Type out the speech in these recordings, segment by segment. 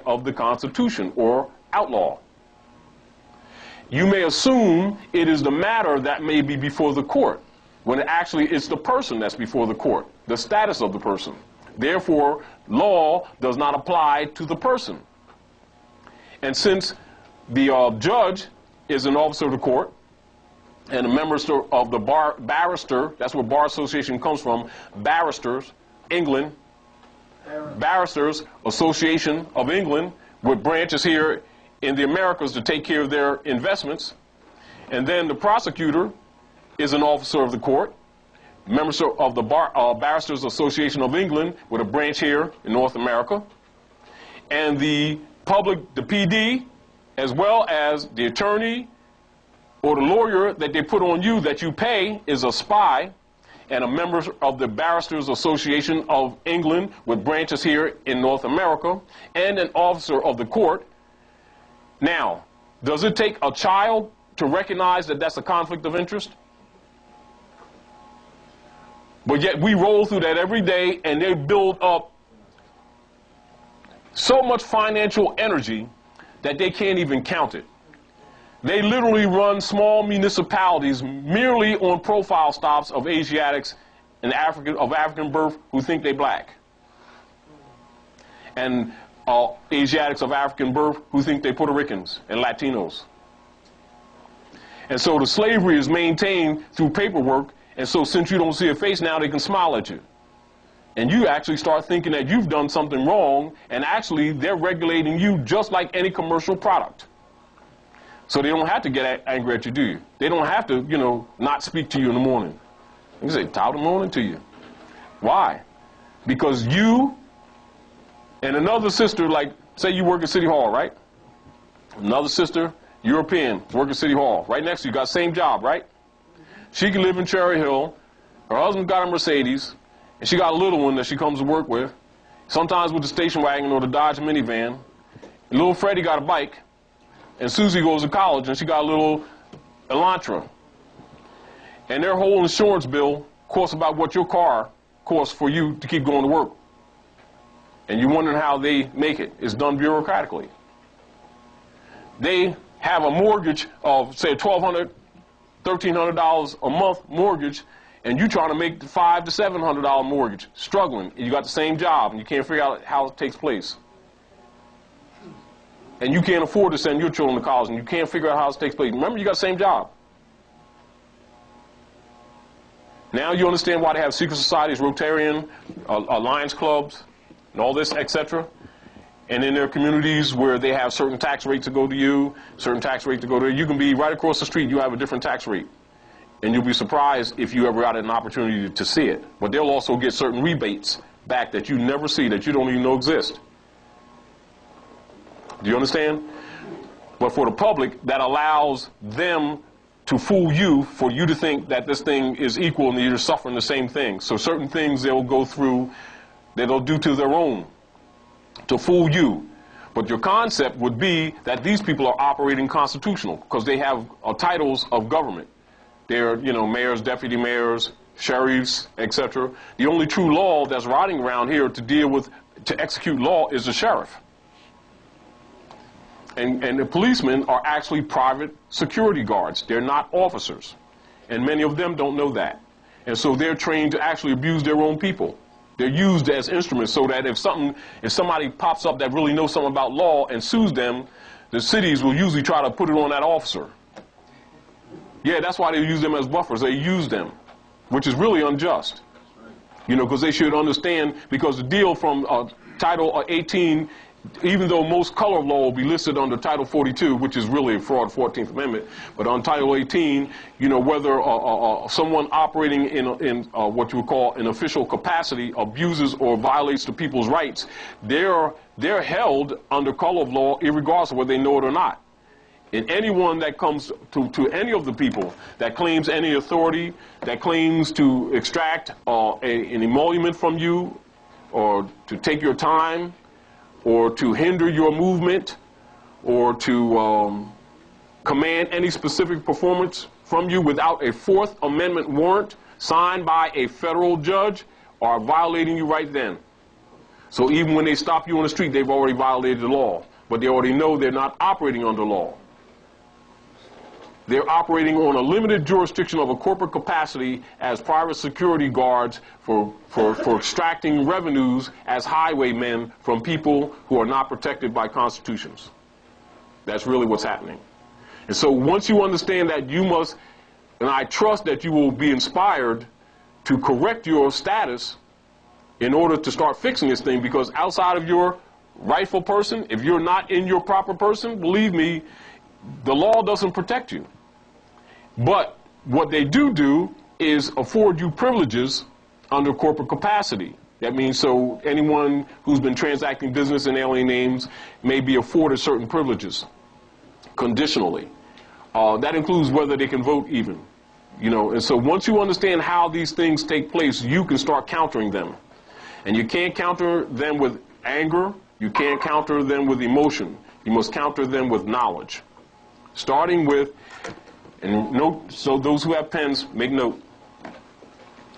of the Constitution or outlaw. You may assume it is the matter that may be before the court, when actually it's the person that's before the court, the status of the person. Therefore, law does not apply to the person. And since the judge is an officer of the court, and a member of the barrister, that's where Bar Association comes from, barristers, England, Barristers Association of England, with branches here in the Americas to take care of their investments. And then the prosecutor is an officer of the court, members of the Barristers Association of England, with a branch here in North America. And the PD, as well as the attorney or the lawyer that they put on you that you pay, is a spy and a member of the Barristers Association of England with branches here in North America, and an officer of the court. Now, does it take a child to recognize that that's a conflict of interest? But yet we roll through that every day, and they build up so much financial energy that they can't even count it. They literally run small municipalities merely on profile stops of Asiatics and African birth who think they're black, and Asiatics of African birth who think they're Puerto Ricans and Latinos. And so the slavery is maintained through paperwork, and so since you don't see a face now, they can smile at you. And you actually start thinking that you've done something wrong, and actually they're regulating you just like any commercial product. So they don't have to get angry at you, do you? They don't have to, not speak to you in the morning. You say, top of the morning to you. Why? Because you and another sister, like, say you work at City Hall, right? Another sister, European, work at City Hall. Right next to you, got the same job, right? She can live in Cherry Hill. Her husband got a Mercedes, and she got a little one that she comes to work with, sometimes with the station wagon or the Dodge minivan. And little Freddie got a bike. And Susie goes to college, and she got a little Elantra. And their whole insurance bill costs about what your car costs for you to keep going to work. And you're wondering how they make it. It's done bureaucratically. They have a mortgage of, say, $1,200, $1,300 a month mortgage, and you're trying to make the $500 to $700 mortgage, struggling. You got the same job, and you can't figure out how it takes place. And you can't afford to send your children to college, and you can't figure out how it takes place. Remember, you got the same job. Now you understand why they have secret societies, Rotarian, Lions clubs, and all this, etc. And in their communities where they have certain tax rates to go to you, certain tax rate to go to you can be right across the street, you have a different tax rate. And you'll be surprised if you ever got an opportunity to see it. But they'll also get certain rebates back that you never see, that you don't even know exist. Do you understand? But for the public, that allows them to fool you, for you to think that this thing is equal and you're suffering the same thing. So certain things they'll go through that they'll do to their own to fool you. But your concept would be that these people are operating constitutional because they have titles of government. They're, mayors, deputy mayors, sheriffs, etc. The only true law that's riding around here to execute law is the sheriff. And the policemen are actually private security guards. They're not officers. And many of them don't know that. And so they're trained to actually abuse their own people. They're used as instruments so that if somebody pops up that really knows something about law and sues them, the cities will usually try to put it on that officer. Yeah, that's why they use them as buffers. They use them, which is really unjust. Because they should understand, because the deal from Title 18, even though most color law will be listed under Title 42, which is really a fraud 14th Amendment, but on Title 18, whether someone operating in what you would call an official capacity abuses or violates the people's rights, they're held under color of law regardless of whether they know it or not. And anyone that comes to any of the people that claims any authority, that claims to extract an emolument from you, or to take your time, or to hinder your movement, or to command any specific performance from you without a Fourth Amendment warrant signed by a federal judge, are violating you right then. So even when they stop you on the street, they've already violated the law. But they already know they're not operating under law. They're operating on a limited jurisdiction of a corporate capacity as private security guards for extracting revenues as highwaymen from people who are not protected by constitutions. That's really what's happening. And so once you understand that, you must, and I trust that you will be inspired to correct your status in order to start fixing this thing, because outside of your rightful person, if you're not in your proper person, believe me, the law doesn't protect you. But what they do is afford you privileges under corporate capacity. That means so anyone who's been transacting business in alien names may be afforded certain privileges conditionally. That includes whether they can vote even. You know, and so once you understand how these things take place, you can start countering them. And you can't counter them with anger. You can't counter them with emotion. You must counter them with knowledge. Starting with, and note, so those who have pens, make note.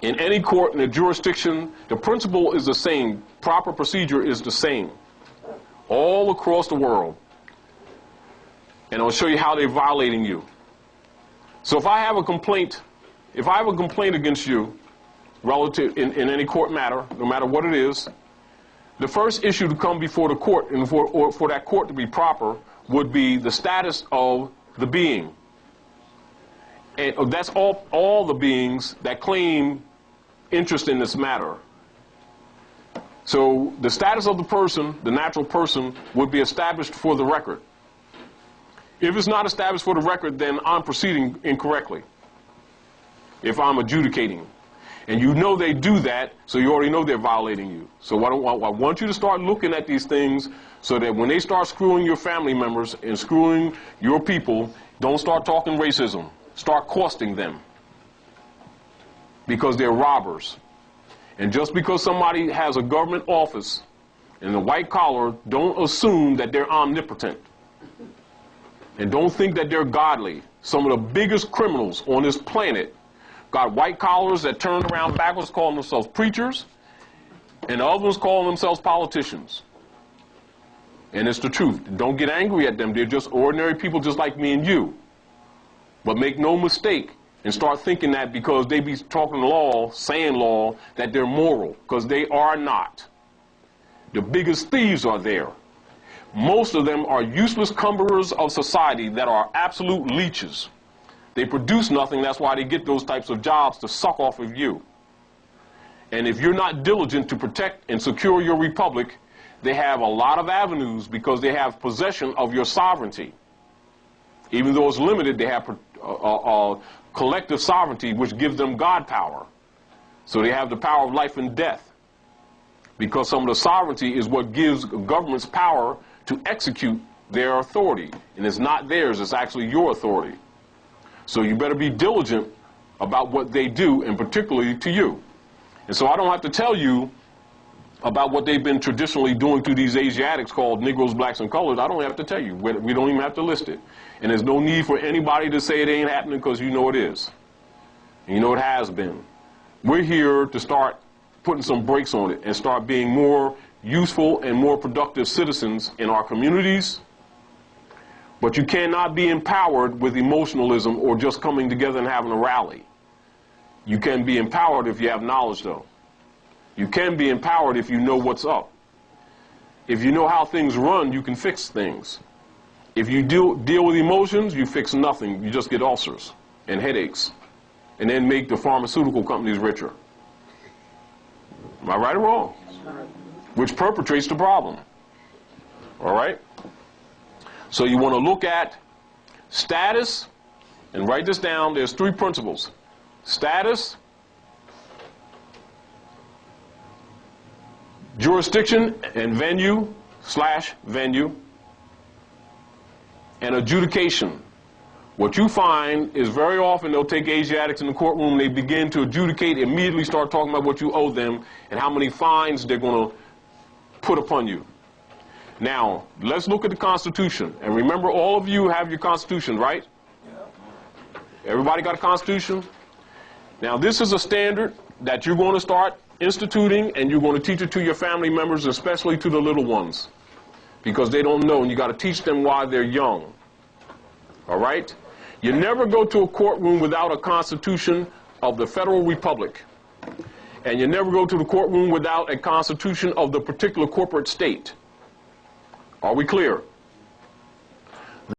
In any court in a jurisdiction, the principle is the same. Proper procedure is the same. All across the world. And I'll show you how they're violating you. So if I have a complaint against you, relative in any court matter, no matter what it is, the first issue to come before the court, and for that court to be proper, would be the status of the being. And that's all the beings that claim interest in this matter. So the status of the person, the natural person, would be established for the record. If it's not established for the record, then I'm proceeding incorrectly, if I'm adjudicating. And you know they do that, so you already know they're violating you. So I want you to start looking at these things so that when they start screwing your family members and screwing your people, don't start talking racism. Start costing them. Because they're robbers. And just because somebody has a government office and a white collar, don't assume that they're omnipotent. And don't think that they're godly. Some of the biggest criminals on this planet got white collars that turn around backwards, calling themselves preachers, and the others calling themselves politicians. And it's the truth. Don't get angry at them. They're just ordinary people just like me and you. But make no mistake and start thinking that because they be talking law, saying law, that they're moral, because they are not. The biggest thieves are there. Most of them are useless cumberers of society that are absolute leeches. They produce nothing, that's why they get those types of jobs to suck off of you. And if you're not diligent to protect and secure your republic, they have a lot of avenues because they have possession of your sovereignty. Even though it's limited, they have collective sovereignty, which gives them God power. So they have the power of life and death. Because some of the sovereignty is what gives governments power to execute their authority. And it's not theirs, it's actually your authority. So you better be diligent about what they do, and particularly to you. And so I don't have to tell you about what they've been traditionally doing to these Asiatics called Negroes, Blacks, and Colors. I don't have to tell you. We don't even have to list it. And there's no need for anybody to say it ain't happening, because you know it is. And you know it has been. We're here to start putting some brakes on it and start being more useful and more productive citizens in our communities. But you cannot be empowered with emotionalism or just coming together and having a rally. You can be empowered if you have knowledge, though. You can be empowered if you know what's up. If you know how things run, you can fix things. If you deal with emotions, you fix nothing. You just get ulcers and headaches, and then make the pharmaceutical companies richer. Am I right or wrong? Which perpetrates the problem. All right? So you want to look at status, and write this down. There's 3 principles. Status, jurisdiction and venue/venue, and adjudication. What you find is very often they'll take Asiatics in the courtroom, they begin to adjudicate, immediately start talking about what you owe them and how many fines they're going to put upon you. Now, let's look at the Constitution. And remember, all of you have your Constitution, right? Everybody got a Constitution? Now, this is a standard that you're going to start instituting, and you're going to teach it to your family members, especially to the little ones, because they don't know, and you got to teach them while they're young. All right? You never go to a courtroom without a constitution of the Federal Republic. And you never go to the courtroom without a constitution of the particular corporate state. Are we clear?